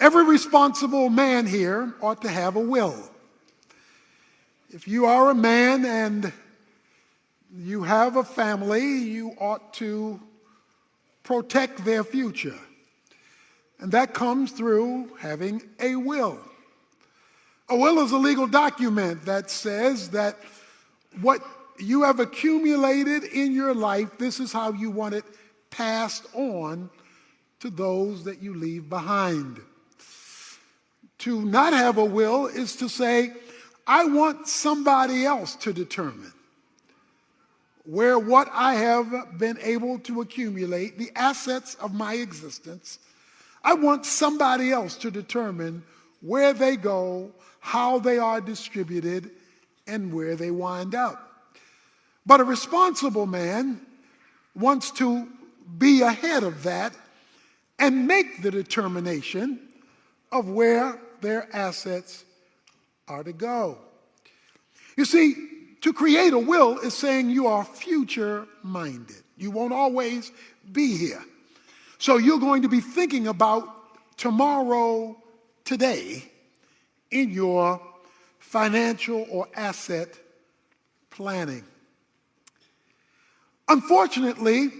Every responsible man here ought to have a will. If you are a man and you have a family, you ought to protect their future. And that comes through having a will. A will is a legal document that says that what you have accumulated in your life, this is how you want it passed on to those that you leave behind. To not have a will is to say, I want somebody else to determine where what I have been able to accumulate, the assets of my existence, I want somebody else to determine where they go, how they are distributed, and where they wind up. But a responsible man wants to be ahead of that and make the determination of where their assets are to go. You see, to create a will is saying you are future-minded. You won't always be here. So you're going to be thinking about tomorrow, today, in your financial or asset planning. Unfortunately,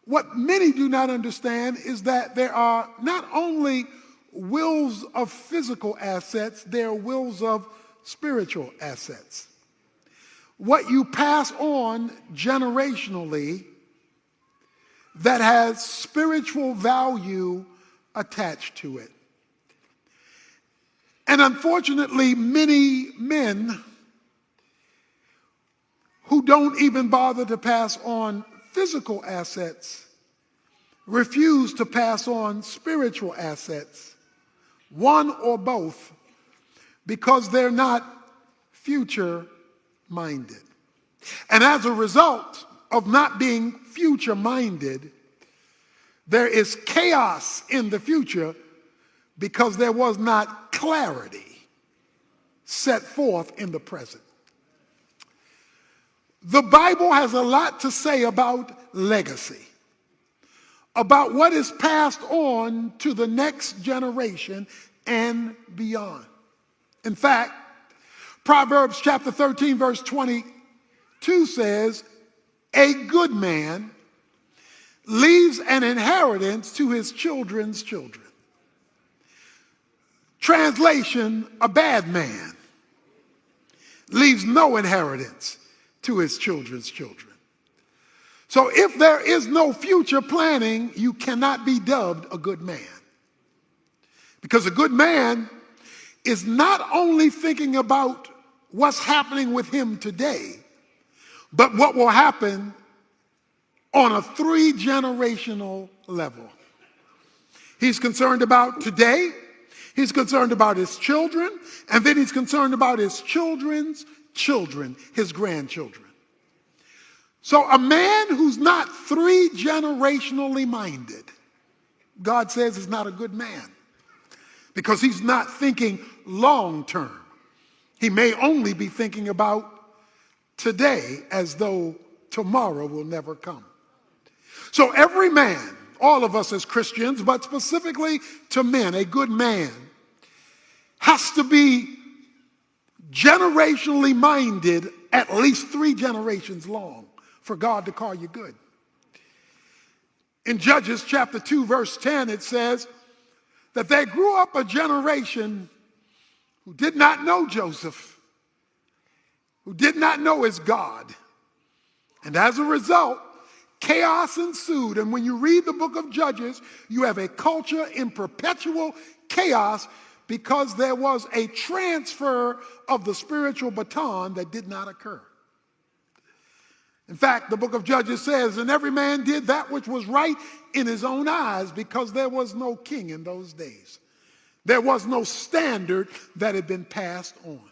what many do not understand is that there are not only wills of physical assets, there are wills of spiritual assets. What you pass on generationally that has spiritual value attached to it. And unfortunately, many men who don't even bother to pass on physical assets refuse to pass on spiritual assets, one or both, because they're not future-minded. And as a result of not being future-minded, there is chaos in the future because there was not clarity set forth in the present. The Bible has a lot to say about legacy, about what is passed on to the next generation and beyond. In fact, Proverbs chapter 13, verse 22 says, a good man leaves an inheritance to his children's children. Translation, a bad man leaves no inheritance to his children's children. So if there is no future planning, you cannot be dubbed a good man. Because a good man is not only thinking about what's happening with him today, but what will happen on a 3-generational level. He's concerned about today, he's concerned about his children, and then he's concerned about his children's children, his grandchildren. So a man who's not 3-generationally minded, God says is not a good man, because he's not thinking long term. He may only be thinking about today as though tomorrow will never come. So every man, all of us as Christians, but specifically to men, a good man has to be generationally minded at least 3 generations long for God to call you good. In Judges chapter 2, verse 10, it says that there grew up a generation who did not know Joseph, who did not know his God. And as a result, chaos ensued. And when you read the book of Judges, you have a culture in perpetual chaos because there was a transfer of the spiritual baton that did not occur. In fact, the book of Judges says, and every man did that which was right in his own eyes, because there was no king in those days. There was no standard that had been passed on.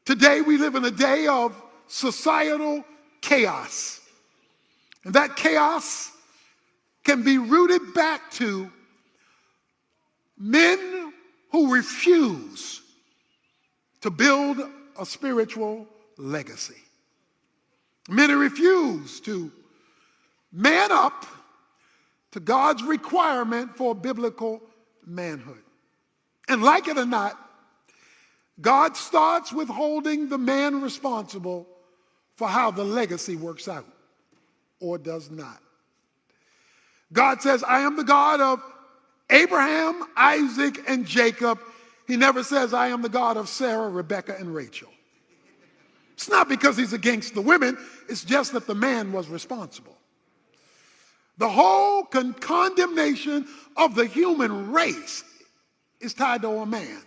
Today we live in a day of societal chaos. And that chaos can be rooted back to men who refuse to build a spiritual legacy. Men who refuse to man up to God's requirement for biblical manhood. And like it or not, God starts with holding the man responsible for how the legacy works out or does not. God says, I am the God of Abraham, Isaac, and Jacob. He never says, I am the God of Sarah, Rebecca, and Rachel. It's not because he's against the women. It's just that the man was responsible. The whole condemnation of the human race is tied to a man.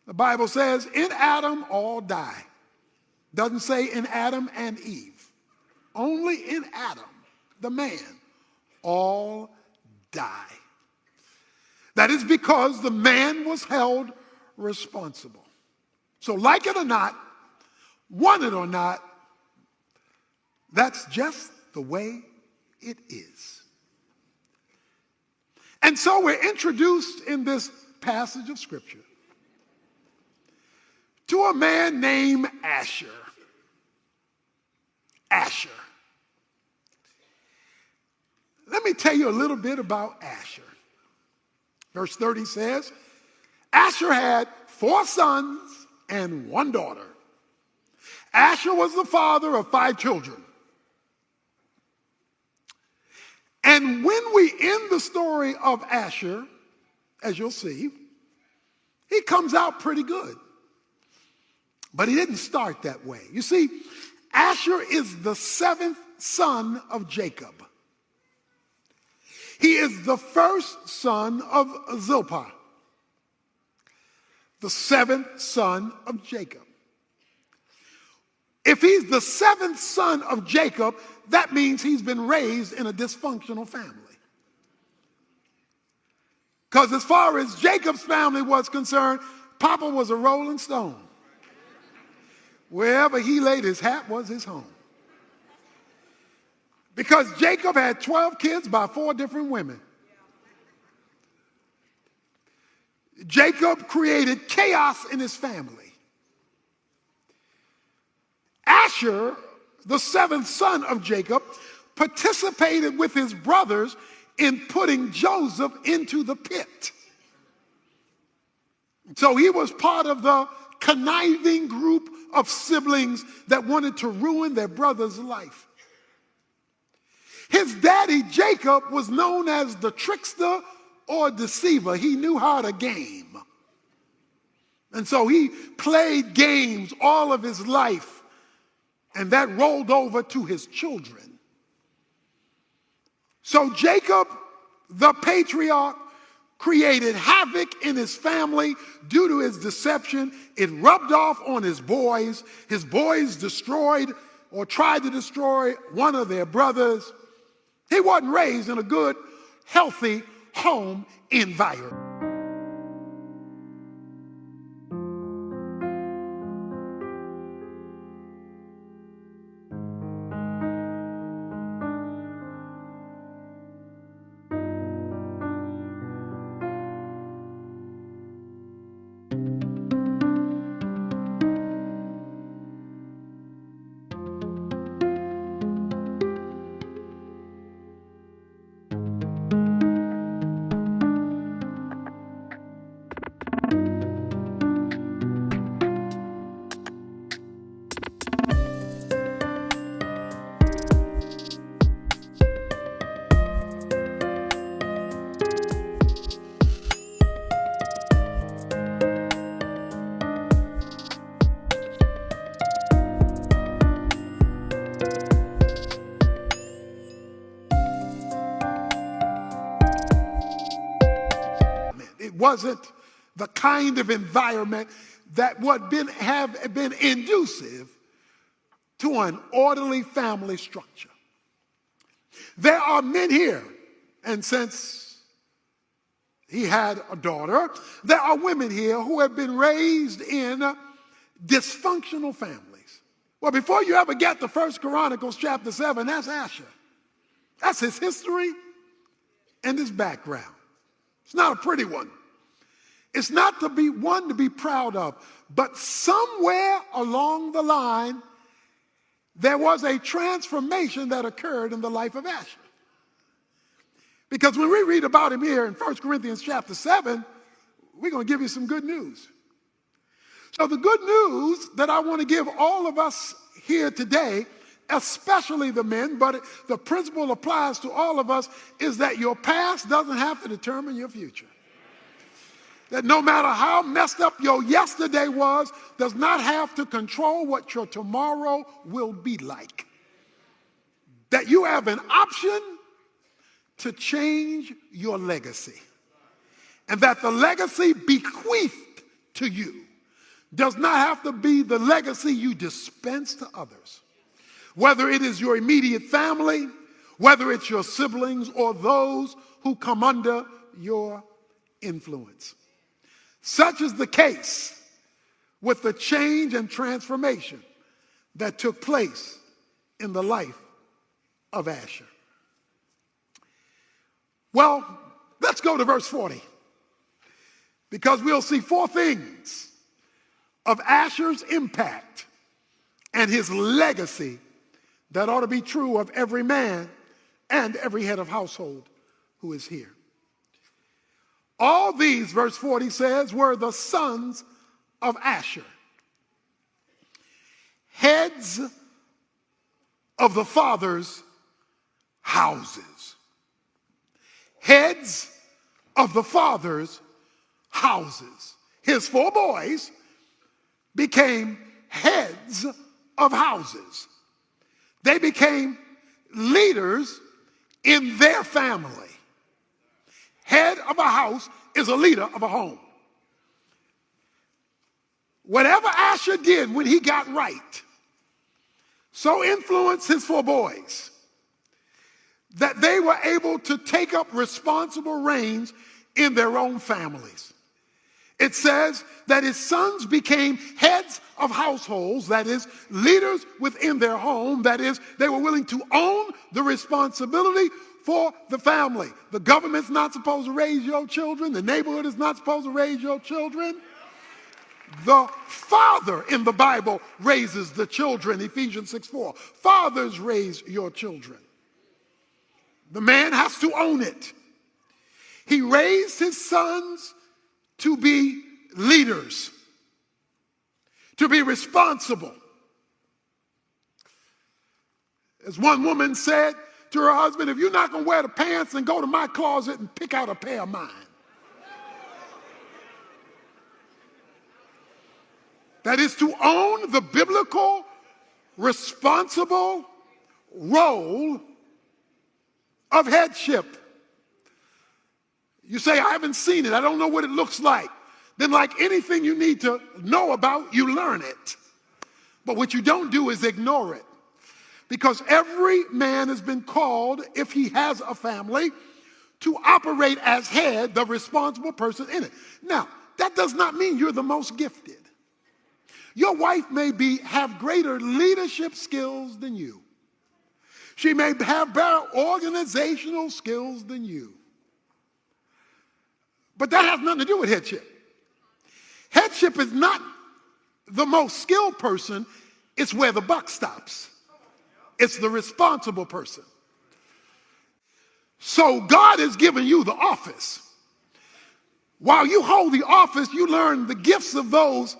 The Bible says, in Adam, all die. Doesn't say in Adam and Eve. Only in Adam, the man, all die. That is because the man was held responsible. So like it or not, want it or not, that's just the way it is. And so we're introduced in this passage of Scripture to a man named Asher. Asher. Let me tell you a little bit about Asher. Verse 30 says, Asher had 4 sons and 1 daughter. Asher was the father of 5 children. And when we end the story of Asher, as you'll see, he comes out pretty good. But he didn't start that way. You see, Asher is the 7th son of Jacob. He is the first son of Zilpah, the 7th son of Jacob. If he's the 7th son of Jacob, that means he's been raised in a dysfunctional family. Because as far as Jacob's family was concerned, Papa was a rolling stone. Wherever he laid his hat was his home. Because Jacob had 12 kids by 4 different women. Jacob created chaos in his family. Asher, the 7th son of Jacob, participated with his brothers in putting Joseph into the pit. So he was part of the conniving group of siblings that wanted to ruin their brother's life. His daddy, Jacob, was known as the trickster or deceiver. He knew how to game. And so he played games all of his life, and that rolled over to his children. So Jacob, the patriarch, created havoc in his family due to his deception. It rubbed off on his boys. His boys destroyed or tried to destroy one of their brothers. He wasn't raised in a good, healthy home environment. Wasn't the kind of environment that would have been inducive to an orderly family structure. There are men here, and since he had a daughter, there are women here who have been raised in dysfunctional families. Well, before you ever get to 1 Chronicles chapter 7, that's Asher. That's his history and his background. It's not a pretty one. It's not to be one to be proud of, but somewhere along the line, there was a transformation that occurred in the life of Asher. Because when we read about him here in 1 Corinthians chapter 7, we're going to give you some good news. So the good news that I want to give all of us here today, especially the men, but the principle applies to all of us, is that your past doesn't have to determine your future. That no matter how messed up your yesterday was, does not have to control what your tomorrow will be like. That you have an option to change your legacy. And that the legacy bequeathed to you does not have to be the legacy you dispense to others. Whether it is your immediate family, whether it's your siblings, or those who come under your influence. Such is the case with the change and transformation that took place in the life of Asher. Well, let's go to verse 40, because we'll see four things of Asher's impact and his legacy that ought to be true of every man and every head of household who is here. All these, verse 40 says, were the sons of Asher, heads of the fathers' houses. Heads of the fathers' houses. His four boys became heads of houses. They became leaders in their family. Head of a house is a leader of a home. Whatever Asher did when he got right, so influenced his four boys that they were able to take up responsible reins in their own families. It says that his sons became heads of households, that is, leaders within their home, that is, they were willing to own the responsibility for the family. The government's not supposed to raise your children. The neighborhood is not supposed to raise your children. The father in the Bible raises the children, Ephesians 6:4. Fathers raise your children. The man has to own it. He raised his sons to be leaders, to be responsible. As one woman said to her husband, if you're not going to wear the pants, then go to my closet and pick out a pair of mine. That is to own the biblical, responsible role of headship. You say, I haven't seen it. I don't know what it looks like. Then like anything you need to know about, you learn it. But what you don't do is ignore it. Because every man has been called, if he has a family, to operate as head, the responsible person in it. Now, that does not mean you're the most gifted. Your wife may have greater leadership skills than you. She may have better organizational skills than you. But that has nothing to do with headship. Headship is not the most skilled person. It's where the buck stops. It's the responsible person. So God has given you the office. While you hold the office, you learn the gifts of those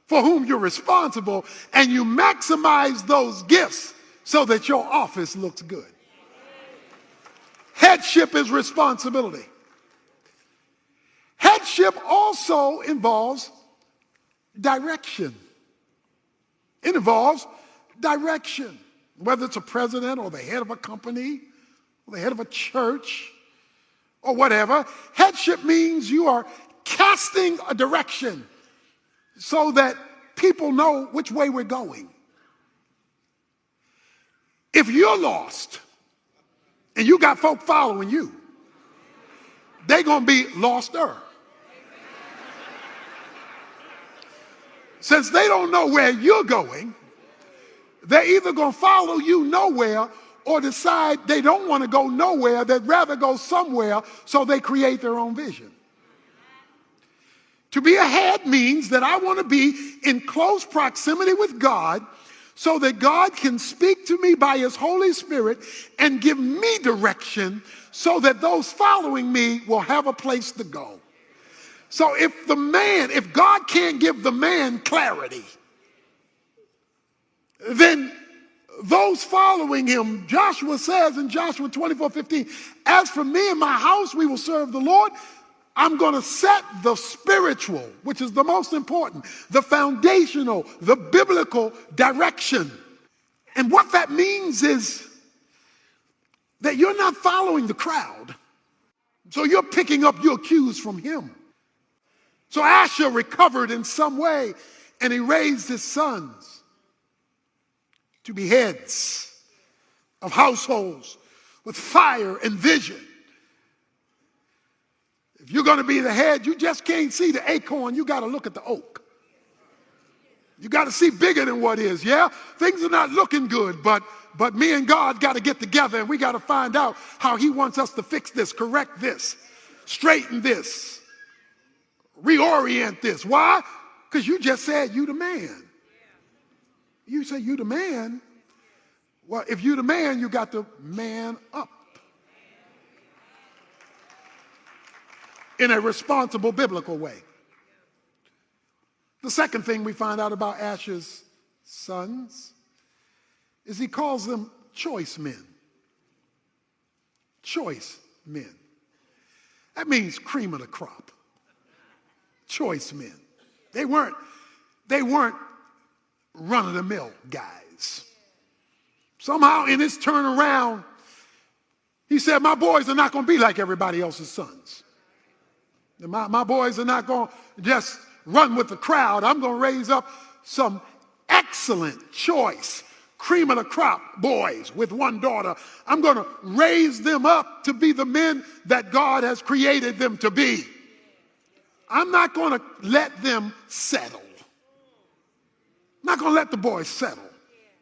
for whom you're responsible, and you maximize those gifts so that your office looks good. Headship is responsibility. Headship also involves direction. It involves direction. Whether it's a president or the head of a company or the head of a church or whatever, headship means you are casting a direction so that people know which way we're going. If you're lost and you got folk following you, they're going to be loster. Since they don't know where you're going, they're either going to follow you nowhere or decide they don't want to go nowhere. They'd rather go somewhere, so they create their own vision. To be a head means that I want to be in close proximity with God so that God can speak to me by his Holy Spirit and give me direction so that those following me will have a place to go. So if God can't give the man clarity, then those following him, Joshua says in Joshua 24:15, as for me and my house, we will serve the Lord. I'm going to set the spiritual, which is the most important, the foundational, the biblical direction. And what that means is that you're not following the crowd. So you're picking up your cues from him. So Asher recovered in some way, and he raised his sons to be heads of households with fire and vision. If you're going to be the head, you just can't see the acorn. You got to look at the oak. You got to see bigger than what is, yeah? Things are not looking good, but me and God got to get together, and we got to find out how he wants us to fix this, correct this, straighten this, reorient this. Why? Because you just said you the man. You say you the man. Well, if you the man, you got to man up in a responsible biblical way. The second thing we find out about Asher's sons is he calls them choice men. Choice men. That means cream of the crop. Choice men. They weren't run-of-the-mill guys. Somehow in his turnaround, he said, my boys are not going to be like everybody else's sons. My boys are not going to just run with the crowd. I'm going to raise up some excellent, choice, cream of the crop boys with one daughter. I'm going to raise them up to be the men that God has created them to be. I'm not going to let them settle. I'm not going to let the boys settle.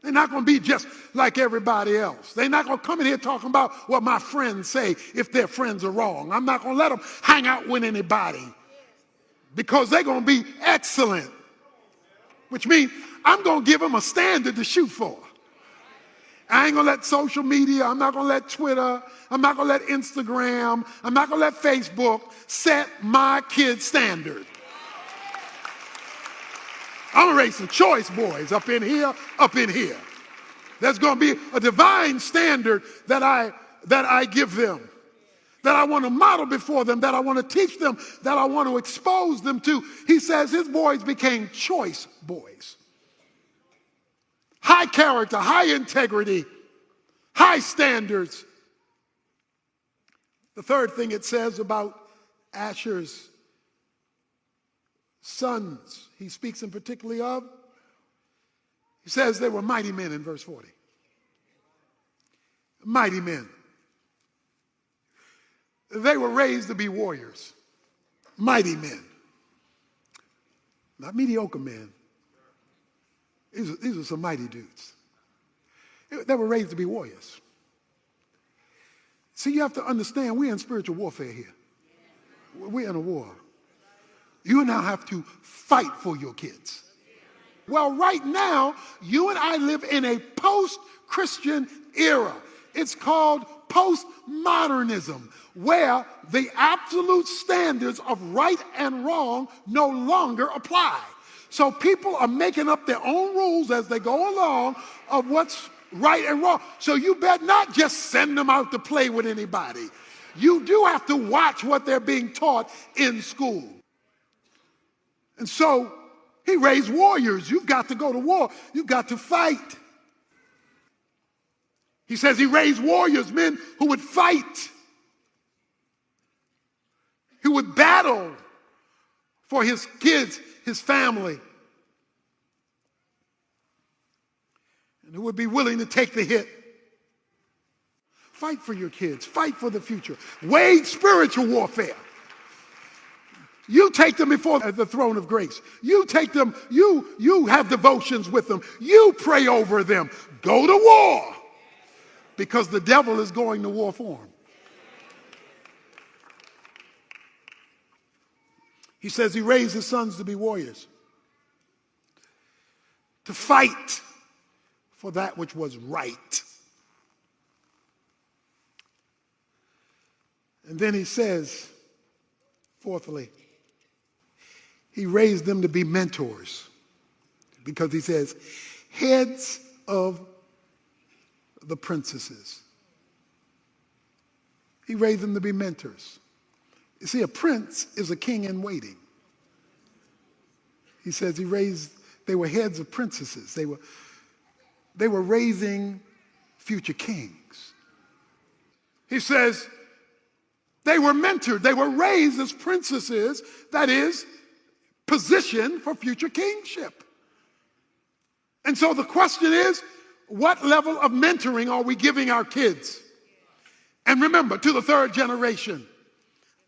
They're not going to be just like everybody else. They're not going to come in here talking about what my friends say if their friends are wrong. I'm not going to let them hang out with anybody because they're going to be excellent, which means I'm going to give them a standard to shoot for. I ain't going to let social media, I'm not going to let Twitter, I'm not going to let Instagram, I'm not going to let Facebook set my kids' standard. I'm going to raise some choice boys up in here, up in here. There's going to be a divine standard that I give them, that I want to model before them, that I want to teach them, that I want to expose them to. He says his boys became choice boys. High character, high integrity, high standards. The third thing it says about Asher's sons, he speaks in particularly of, he says they were mighty men in verse 40. Mighty men. They were raised to be warriors. Mighty men. Not mediocre men. These are some mighty dudes. They were raised to be warriors. See, you have to understand, we're in spiritual warfare here. We're in a war. You now have to fight for your kids. Well, right now, you and I live in a post-Christian era. It's called postmodernism, where the absolute standards of right and wrong no longer apply. So people are making up their own rules as they go along of what's right and wrong. So you better not just send them out to play with anybody. You do have to watch what they're being taught in school. And so he raised warriors. You've got to go to war. You've got to fight. He says he raised warriors, men who would fight, who would battle for his kids, his family, and who would be willing to take the hit. Fight for your kids. Fight for the future. Wage spiritual warfare. You take them before the throne of grace. You take them, you have devotions with them. You pray over them. Go to war. Because the devil is going to war for them. He says he raised his sons to be warriors. To fight for that which was right. And then he says, fourthly, he raised them to be mentors, because he says, heads of the princesses. He raised them to be mentors. You see, a prince is a king in waiting. He says they were heads of princesses. They were raising future kings. He says they were mentored. They were raised as princesses, that is, positioned for future kingship. And so the question is, what level of mentoring are we giving our kids? And remember, to the third generation,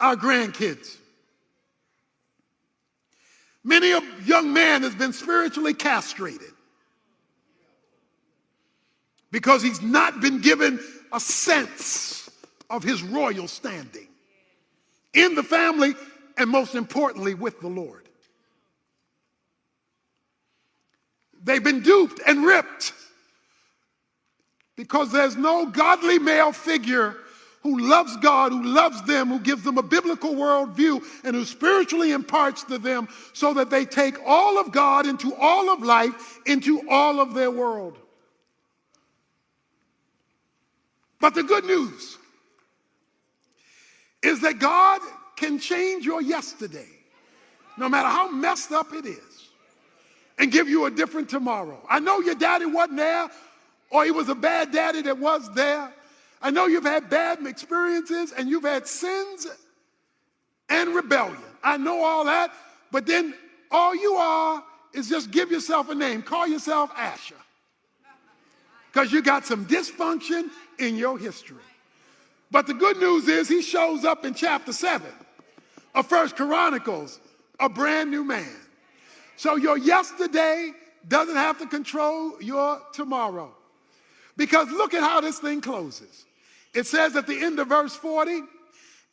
our grandkids. Many a young man has been spiritually castrated because he's not been given a sense of his royal standing in the family, and most importantly, with the Lord. They've been duped and ripped because there's no godly male figure who loves God, who loves them, who gives them a biblical worldview, and who spiritually imparts to them so that they take all of God into all of life, into all of their world. But the good news is that God can change your yesterday, no matter how messed up it is, and give you a different tomorrow. I know your daddy wasn't there, or he was a bad daddy that was there. I know you've had bad experiences and you've had sins and rebellion. I know all that, but then all you are is just give yourself a name. Call yourself Asher, because you got some dysfunction in your history. But the good news is he shows up in chapter 7 of 1 Chronicles, a brand new man. So your yesterday doesn't have to control your tomorrow. Because look at how this thing closes. It says at the end of verse 40,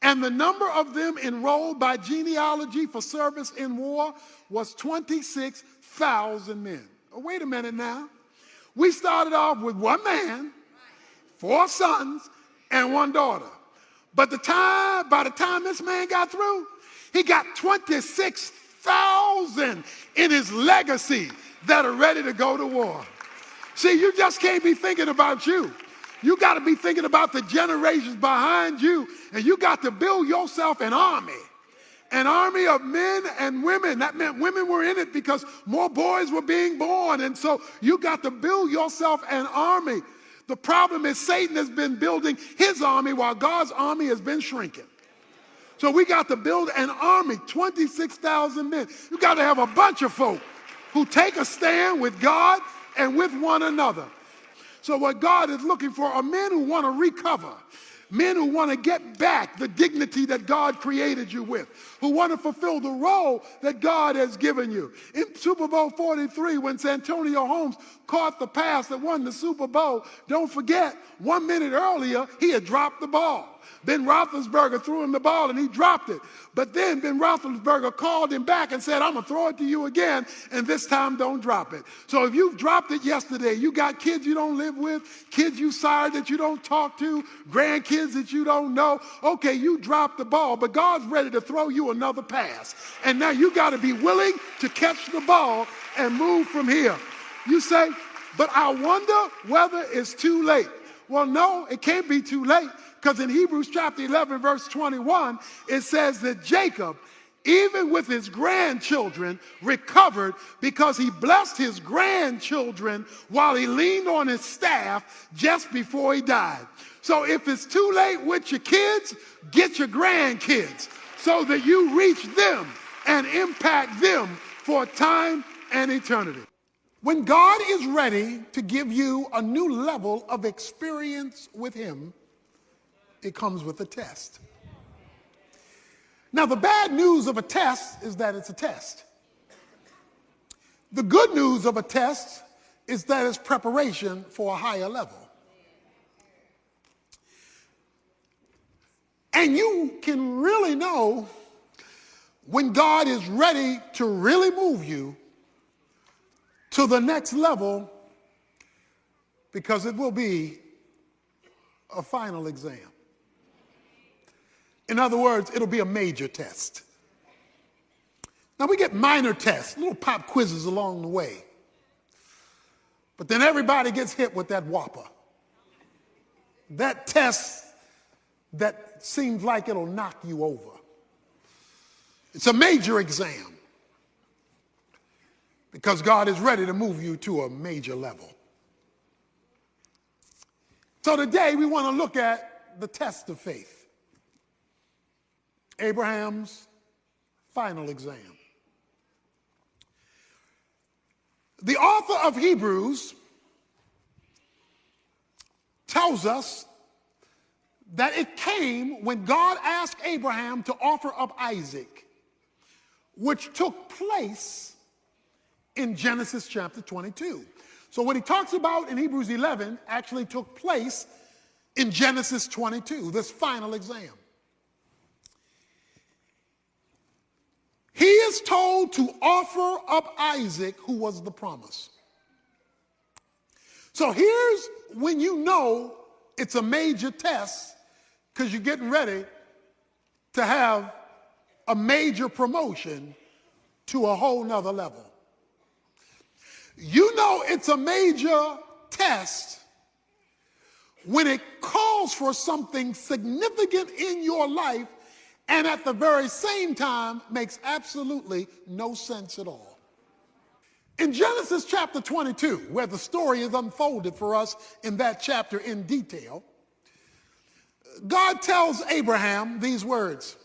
and the number of them enrolled by genealogy for service in war was 26,000 men. Oh, wait a minute now. We started off with one man, 4 sons, and 1 daughter. But by the time this man got through, he got 26,000 in his legacy that are ready to go to war. See, you just can't be thinking about you. You got to be thinking about the generations behind you, and you got to build yourself an army of men and women. That meant women were in it because more boys were being born, and so you got to build yourself an army. The problem is Satan has been building his army while God's army has been shrinking. So we got to build an army, 26,000 men. You got to have a bunch of folk who take a stand with God and with one another. So what God is looking for are men who want to recover, men who want to get back the dignity that God created you with, who want to fulfill the role that God has given you. In Super Bowl 43, when Santonio Holmes caught the pass that won the Super Bowl, don't forget, 1 minute earlier, he had dropped the ball. Ben Roethlisberger threw him the ball and he dropped it. But then Ben Roethlisberger called him back and said, I'm going to throw it to you again, and this time don't drop it. So if you've dropped it yesterday, you got kids you don't live with, kids you sired that you don't talk to, grandkids that you don't know. Okay, you dropped the ball, but God's ready to throw you another pass. And now you got to be willing to catch the ball and move from here. You say, but I wonder whether it's too late. Well, no, it can't be too late. Because in Hebrews chapter 11, verse 21, it says that Jacob, even with his grandchildren, recovered because he blessed his grandchildren while he leaned on his staff just before he died. So if it's too late with your kids, get your grandkids so that you reach them and impact them for time and eternity. When God is ready to give you a new level of experience with him, it comes with a test. Now, the bad news of a test is that it's a test. The good news of a test is that it's preparation for a higher level. And you can really know when God is ready to really move you to the next level because it will be a final exam. In other words, it'll be a major test. Now, we get minor tests, little pop quizzes along the way. But then everybody gets hit with that whopper. That test that seems like it'll knock you over. It's a major exam because God is ready to move you to a major level. So today we want to look at the test of faith. Abraham's final exam. The author of Hebrews tells us that it came when God asked Abraham to offer up Isaac, which took place in Genesis chapter 22. So what he talks about in Hebrews 11 actually took place in Genesis 22, this final exam. He is told to offer up Isaac, who was the promise. So here's when you know it's a major test, because you're getting ready to have a major promotion to a whole nother level. You know it's a major test when it calls for something significant in your life and at the very same time makes absolutely no sense at all. In Genesis chapter 22, where the story is unfolded for us in that chapter in detail, God tells Abraham these words.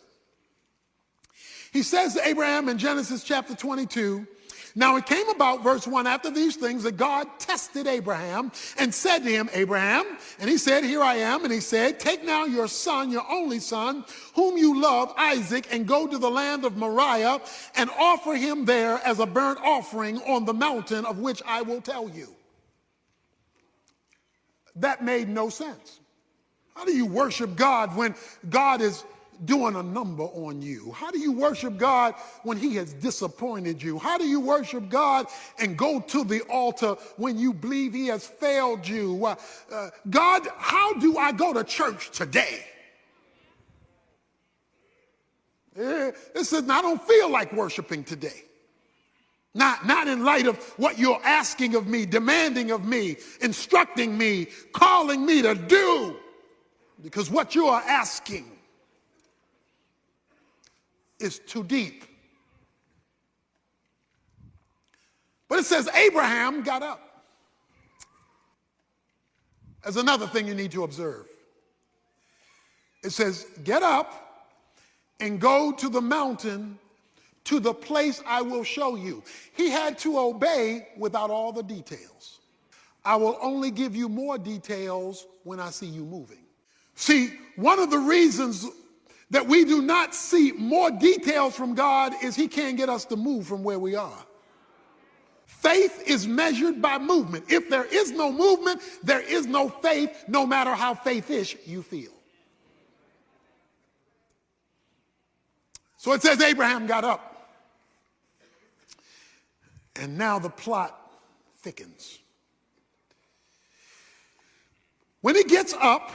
He says to Abraham in Genesis chapter 22, now it came about, verse 1, after these things that God tested Abraham and said to him, Abraham, and he said, here I am. And he said, take now your son, your only son, whom you love, Isaac, and go to the land of Moriah and offer him there as a burnt offering on the mountain of which I will tell you. That made no sense. How do you worship God when God is doing a number on you? How do you worship God when he has disappointed you? How do you worship God and go to the altar when you believe he has failed you? God, how do I go to church today? It says, I don't feel like worshiping today. Not in light of what you're asking of me, demanding of me, instructing me, calling me to do. Because what you are asking is too deep. But it says Abraham got up. There's another thing you need to observe. It says, get up and go to the mountain, to the place I will show you. He had to obey without all the details. I will only give you more details when I see you moving. See, one of the reasons that we do not see more details from God is he can't get us to move from where we are. Faith is measured by movement. If there is no movement, there is no faith, no matter how faith-ish you feel. So it says Abraham got up. And now the plot thickens. When he gets up,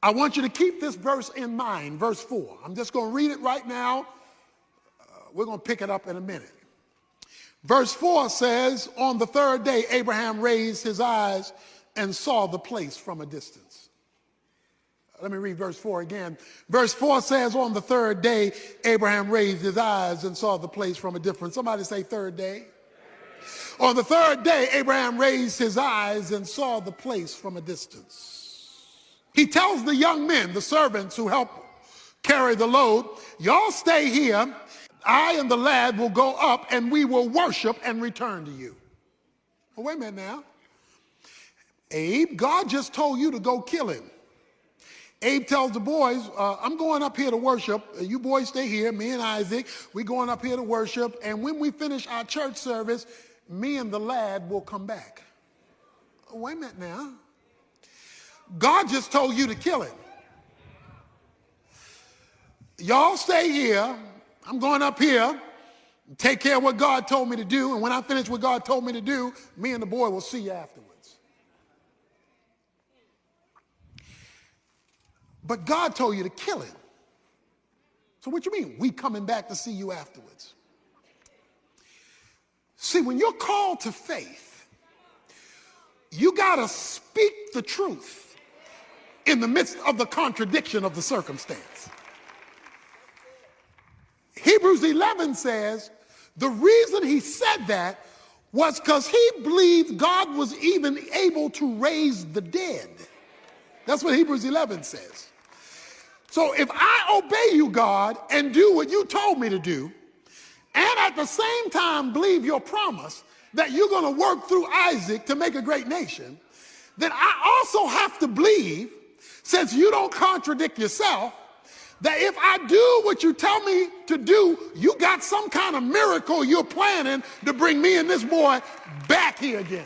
I want you to keep this verse in mind, verse 4. I'm just going to read it right now. We're going to pick it up in a minute. Verse 4 says, on the third day, Abraham raised his eyes and saw the place from a distance. Let me read verse 4 again. Verse 4 says, on the third day, Abraham raised his eyes and saw the place from a distance. Somebody say third day. On the third day, Abraham raised his eyes and saw the place from a distance. He tells the young men, the servants who help carry the load, y'all stay here. I and the lad will go up and we will worship and return to you. Well, wait a minute now. Abe, God just told you to go kill him. Abe tells the boys, I'm going up here to worship. You boys stay here, me and Isaac. We're going up here to worship. And when we finish our church service, me and the lad will come back. Wait a minute now. God just told you to kill him. Y'all stay here. I'm going up here take care of what God told me to do, and when I finish what God told me to do, me and the boy will see you afterwards. But God told you to kill him. So what you mean, we coming back to see you afterwards? See, when you're called to faith, you got to speak the truth in the midst of the contradiction of the circumstance. Hebrews 11 says the reason he said that was because he believed God was even able to raise the dead. That's what Hebrews 11 says. So if I obey you, God, and do what you told me to do, and at the same time believe your promise that you're going to work through Isaac to make a great nation, then I also have to believe, since you don't contradict yourself, that if I do what you tell me to do, you got some kind of miracle you're planning to bring me and this boy back here again.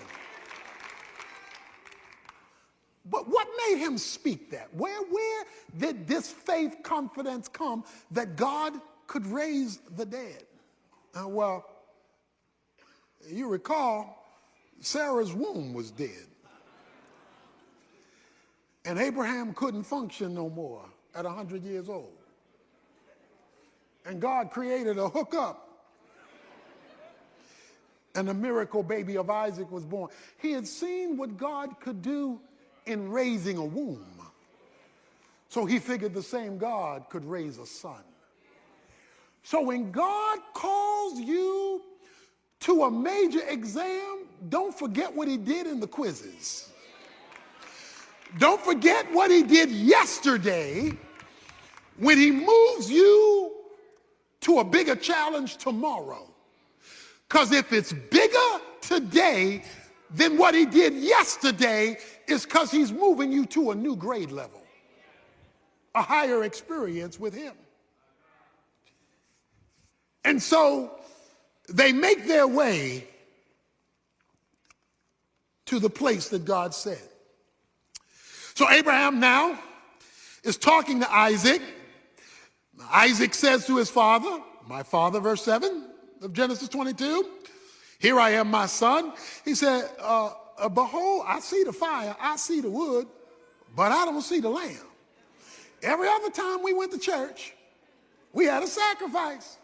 But what made him speak that? Where did this faith confidence come that God could raise the dead? Well, you recall, Sarah's womb was dead. And Abraham couldn't function no more at 100 years old. And God created a hookup. And the miracle baby of Isaac was born. He had seen what God could do in raising a womb. So he figured the same God could raise a son. So when God calls you to a major exam, don't forget what he did in the quizzes. Don't forget what he did yesterday when he moves you to a bigger challenge tomorrow. Because if it's bigger today than what he did yesterday, is because he's moving you to a new grade level, a higher experience with him. And so they make their way to the place that God said. So Abraham now is talking to Isaac. Isaac says to his father, my father, verse 7 of Genesis 22, here I am, my son. He said, behold, I see the fire, I see the wood, but I don't see the lamb. Every other time we went to church, we had a sacrifice.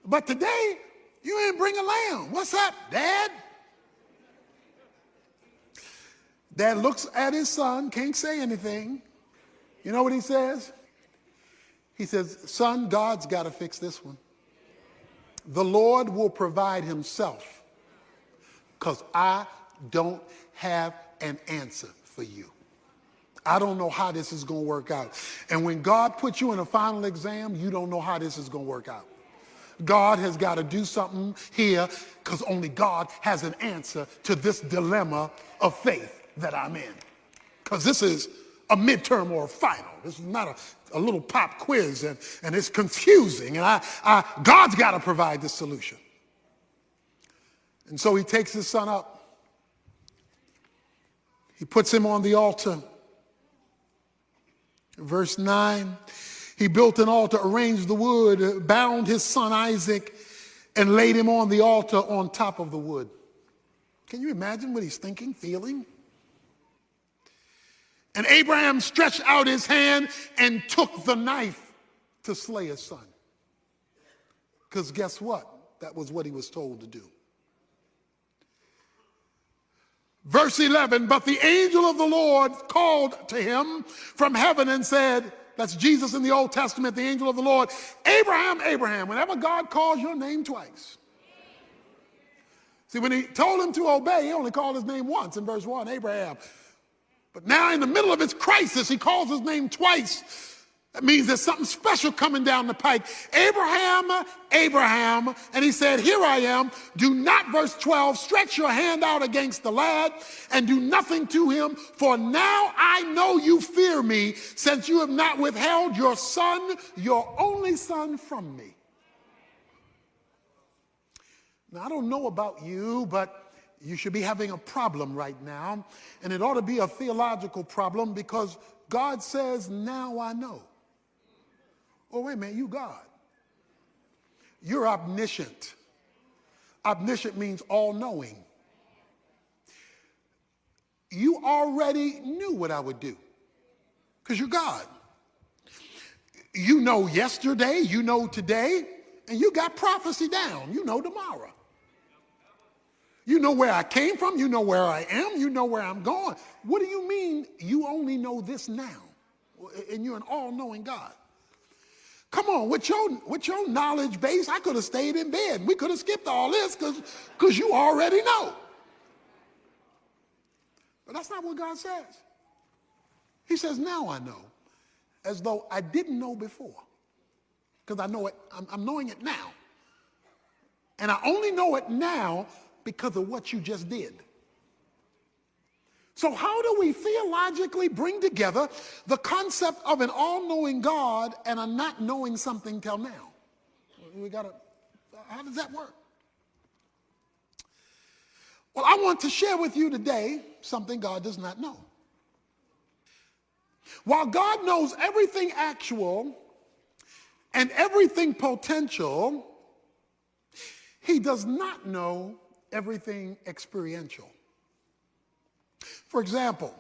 But today, you ain't bring a lamb. What's up, Dad? Dad looks at his son, can't say anything. You know what he says? He says, son, God's got to fix this one. The Lord will provide himself, because I don't have an answer for you. I don't know how this is going to work out. And when God puts you in a final exam, you don't know how this is going to work out. God has got to do something here, because only God has an answer to this dilemma of faith that I'm in. Because this is a midterm or a final. This is not a little pop quiz, and it's confusing. And God's got to provide the solution. And so he takes his son up. He puts him on the altar. Verse 9, he built an altar, arranged the wood, bound his son Isaac, and laid him on the altar on top of the wood. Can you imagine what he's thinking, feeling? And Abraham stretched out his hand and took the knife to slay his son. Because guess what? That was what he was told to do. Verse 11, but the angel of the Lord called to him from heaven and said, that's Jesus in the Old Testament, the angel of the Lord, Abraham, Abraham. Whenever God calls your name twice. See, when he told him to obey, he only called his name once in verse 1, Abraham. But now in the middle of his crisis, he calls his name twice. That means there's something special coming down the pike. Abraham, Abraham. And he said, here I am. Do not, verse 12, stretch your hand out against the lad and do nothing to him. For now I know you fear me, since you have not withheld your son, your only son, from me. Now, I don't know about you, but you should be having a problem right now. And it ought to be a theological problem, because God says, now I know. Oh, wait a minute, you God. You're omniscient. Omniscient means all-knowing. You already knew what I would do because you're God. You know yesterday, you know today, and you got prophecy down. You know tomorrow. You know where I came from. You know where I am. You know where I'm going. What do you mean you only know this now? And you're an all-knowing God. Come on, with your knowledge base, I could have stayed in bed. We could have skipped all this because you already know. But that's not what God says. He says, now I know, as though I didn't know before. Because I know it, I'm knowing it now. And I only know it now because of what you just did. So how do we theologically bring together the concept of an all-knowing God and a not knowing something till now? How does that work? Well, I want to share with you today something God does not know. While God knows everything actual and everything potential, he does not know everything experiential. For example,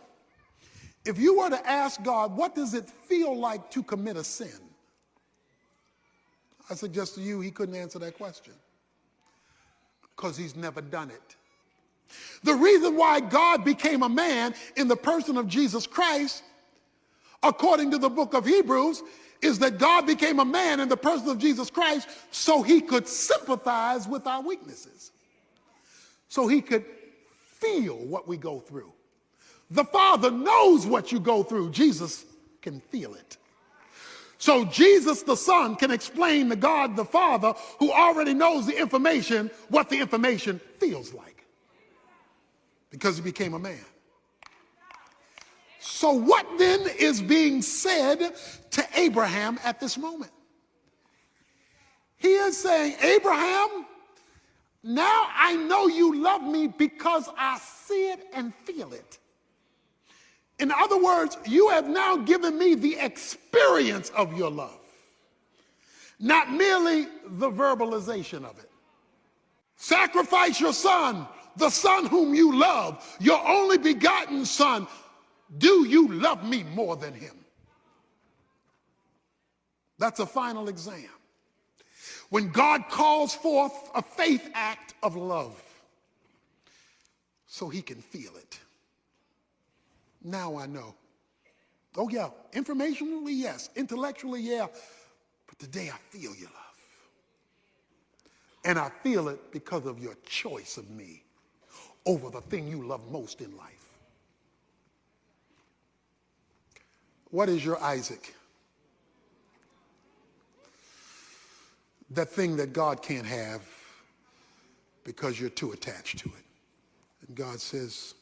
if you were to ask God, what does it feel like to commit a sin? I suggest to you he couldn't answer that question because he's never done it. The reason why God became a man in the person of Jesus Christ, according to the book of Hebrews, is that God became a man in the person of Jesus Christ so he could sympathize with our weaknesses, so he could feel what we go through. The Father knows what you go through. Jesus can feel it. So Jesus the Son can explain to God the Father, who already knows the information, what the information feels like, because he became a man. So what then is being said to Abraham at this moment? He is saying, Abraham, now I know you love me because I see it and feel it. In other words, you have now given me the experience of your love, not merely the verbalization of it. Sacrifice your son, the son whom you love, your only begotten son. Do you love me more than him? That's a final exam. When God calls forth a faith act of love so he can feel it. Now I know. Oh yeah, informationally, yes. Intellectually, yeah. But today I feel your love. And I feel it because of your choice of me over the thing you love most in life. What is your Isaac? That thing that God can't have because you're too attached to it. And God says,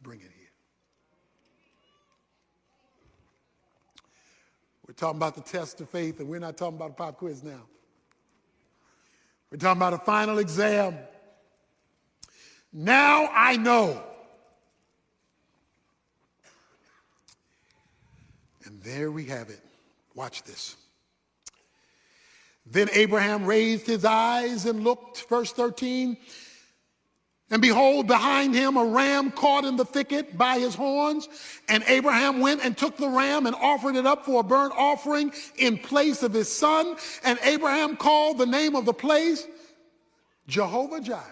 bring it here. We're talking about the test of faith, and we're not talking about a pop quiz now. We're talking about a final exam. Now I know. And there we have it. Watch this. Then Abraham raised his eyes and looked, verse 13, and behold, behind him a ram caught in the thicket by his horns. And Abraham went and took the ram and offered it up for a burnt offering in place of his son. And Abraham called the name of the place Jehovah Jireh.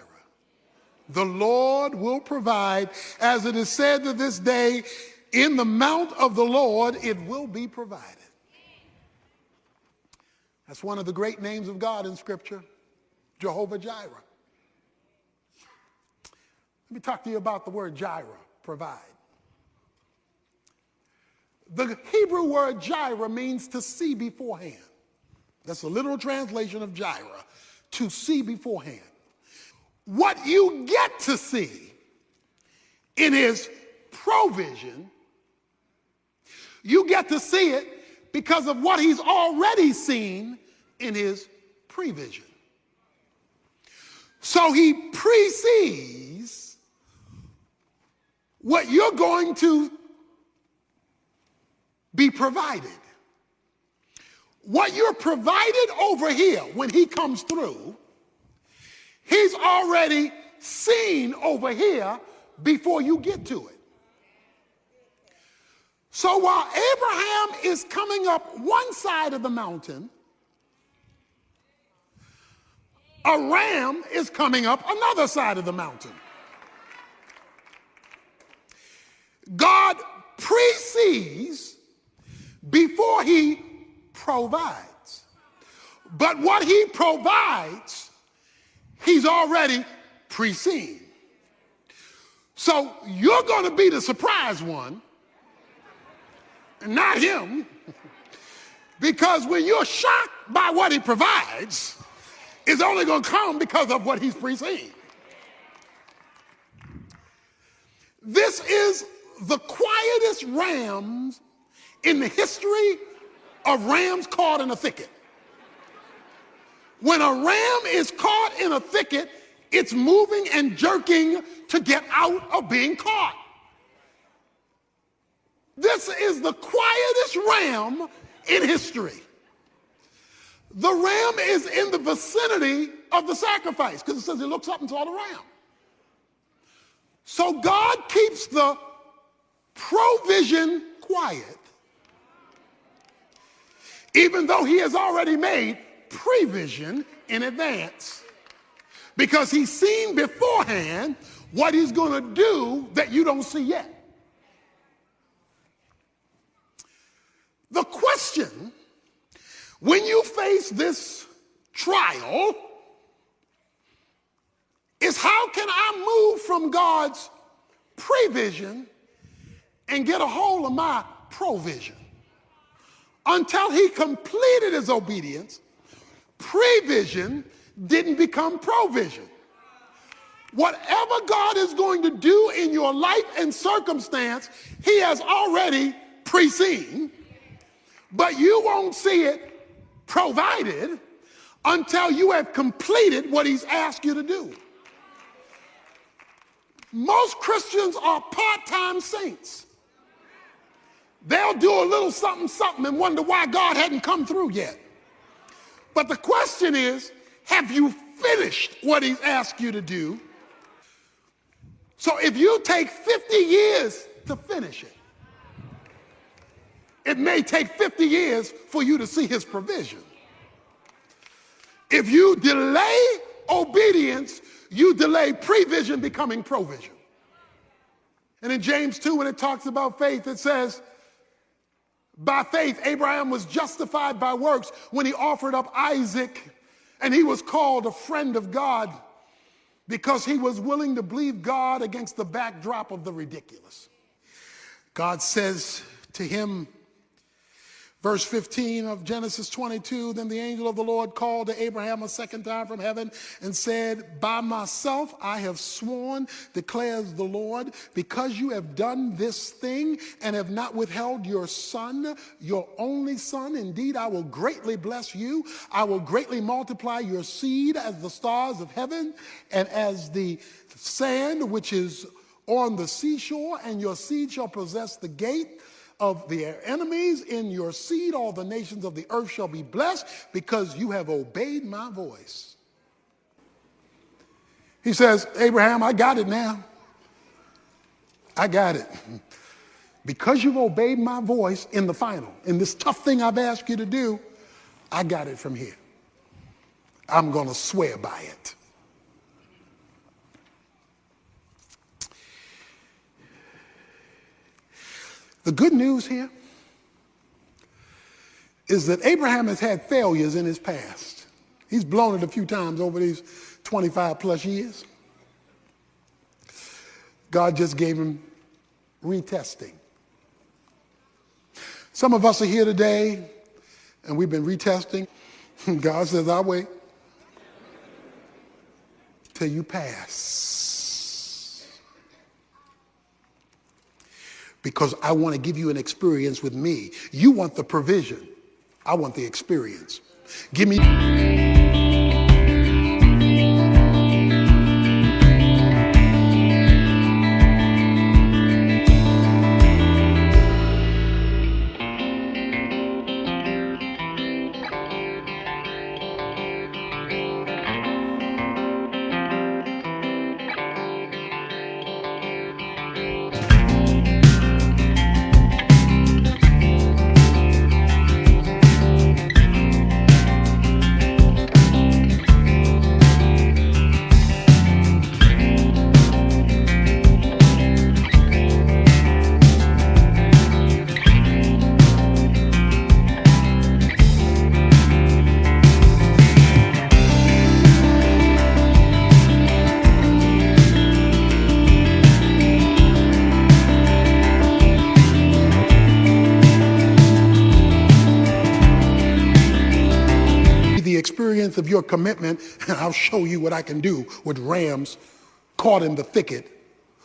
The Lord will provide, as it is said to this day, in the mount of the Lord it will be provided. That's one of the great names of God in Scripture, Jehovah Jireh. Let me talk to you about the word Jireh, provide. The Hebrew word Jireh means to see beforehand. That's a literal translation of Jireh, to see beforehand. What you get to see in his provision, you get to see it because of what he's already seen in his prevision. So he precedes what you're going to be provided. What you're provided over here when he comes through, he's already seen over here before you get to it. So while Abraham is coming up one side of the mountain, a ram is coming up another side of the mountain. God precedes before he provides. But what he provides, he's already preceded. So you're going to be the surprise one, not him, because when you're shocked by what he provides, it's only going to come because of what he's preceded. This is the quietest rams in the history of rams caught in a thicket. When a ram is caught in a thicket, it's moving and jerking to get out of being caught. This is the quietest ram in history. The ram is in the vicinity of the sacrifice because it says he looks up and saw the ram. So God keeps the provision quiet, even though he has already made prevision in advance, because he's seen beforehand what he's going to do that you don't see yet. The question, when you face this trial, is how can I move from God's prevision and get a hold of my provision? Until he completed his obedience, prevision didn't become provision. Whatever God is going to do in your life and circumstance, he has already preceded, but you won't see it provided until you have completed what he's asked you to do. Most Christians are part-time saints. They'll do a little something, something and wonder why God hadn't come through yet. But the question is, have you finished what he's asked you to do? So if you take 50 years to finish it, it may take 50 years for you to see his provision. If you delay obedience, you delay prevision becoming provision. And in James 2, when it talks about faith, it says, by faith, Abraham was justified by works when he offered up Isaac, and he was called a friend of God because he was willing to believe God against the backdrop of the ridiculous. God says to him, verse 15 of Genesis 22, then the angel of the Lord called to Abraham a second time from heaven and said, by myself I have sworn, declares the Lord, because you have done this thing and have not withheld your son, your only son. Indeed, I will greatly bless you. I will greatly multiply your seed as the stars of heaven and as the sand which is on the seashore, and your seed shall possess the gate of their enemies. In your seed all the nations of the earth shall be blessed, because you have obeyed my voice. He says, Abraham, I got it now. I got it. Because you've obeyed my voice in the final, in this tough thing I've asked you to do, I got it from here. I'm going to swear by it. The good news here is that Abraham has had failures in his past. He's blown it a few times over these 25 plus years. God just gave him retesting. Some of us are here today and we've been retesting. God says, I'll wait till you pass. Because I want to give you an experience with me. You want the provision. I want the experience. Give me. experience of your commitment, and I'll show you what I can do with rams caught in the thicket,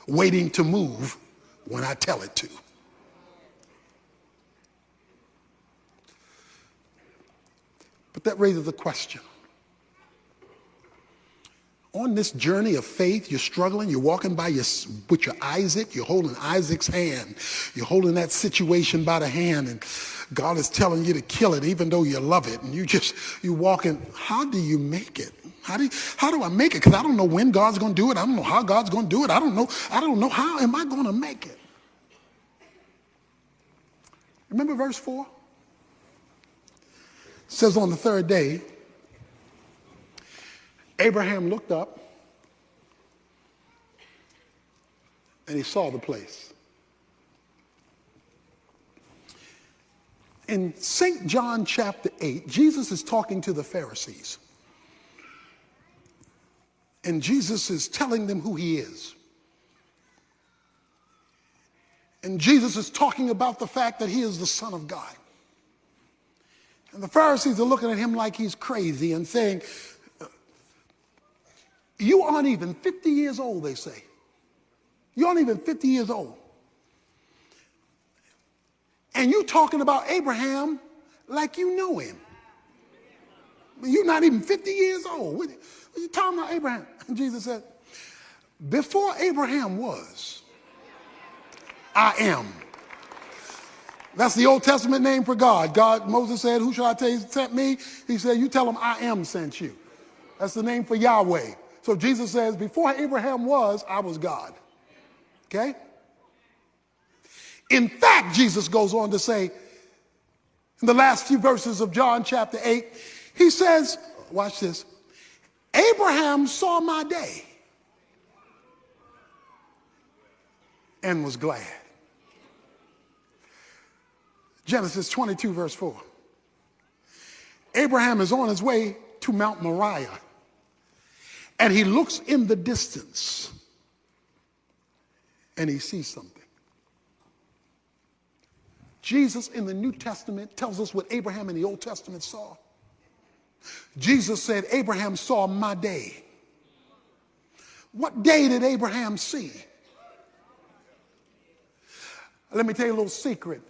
waiting to move when I tell it to. But that raises a question. On this journey of faith, you're struggling, you're walking with your Isaac, you're holding Isaac's hand. You're holding that situation by the hand, and God is telling you to kill it even though you love it. And you're walking. How do you make it? How do I make it? Because I don't know when God's going to do it. I don't know how God's going to do it. I don't know how am I going to make it? Remember verse 4? It says on the third day, Abraham looked up and he saw the place. In St. John chapter 8, Jesus is talking to the Pharisees. And Jesus is telling them who he is. And Jesus is talking about the fact that he is the Son of God. And the Pharisees are looking at him like he's crazy and saying, you aren't even 50 years old, they say. You aren't even 50 years old. And you talking about Abraham like you know him. You're not even 50 years old. What are you talking about Abraham? And Jesus said, before Abraham was, I am. That's the Old Testament name for God. Moses said, who shall I tell you sent me? He said, you tell him I am sent you. That's the name for Yahweh. So Jesus says, before Abraham was, I was God. Okay? In fact, Jesus goes on to say, in the last few verses of John chapter 8, he says, watch this, Abraham saw my day and was glad. Genesis 22, verse 4. Abraham is on his way to Mount Moriah, and he looks in the distance, and he sees something. Jesus in the New Testament tells us what Abraham in the Old Testament saw. Jesus said, Abraham saw my day. What day did Abraham see? Let me tell you a little secret.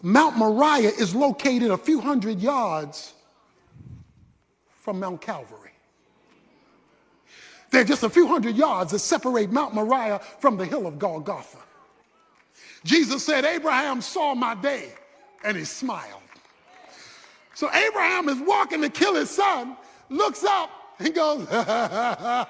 Mount Moriah is located a few hundred yards from Mount Calvary. There are just a few hundred yards that separate Mount Moriah from the hill of Golgotha. Jesus said, Abraham saw my day, and he smiled. So Abraham is walking to kill his son, looks up and goes, yeah,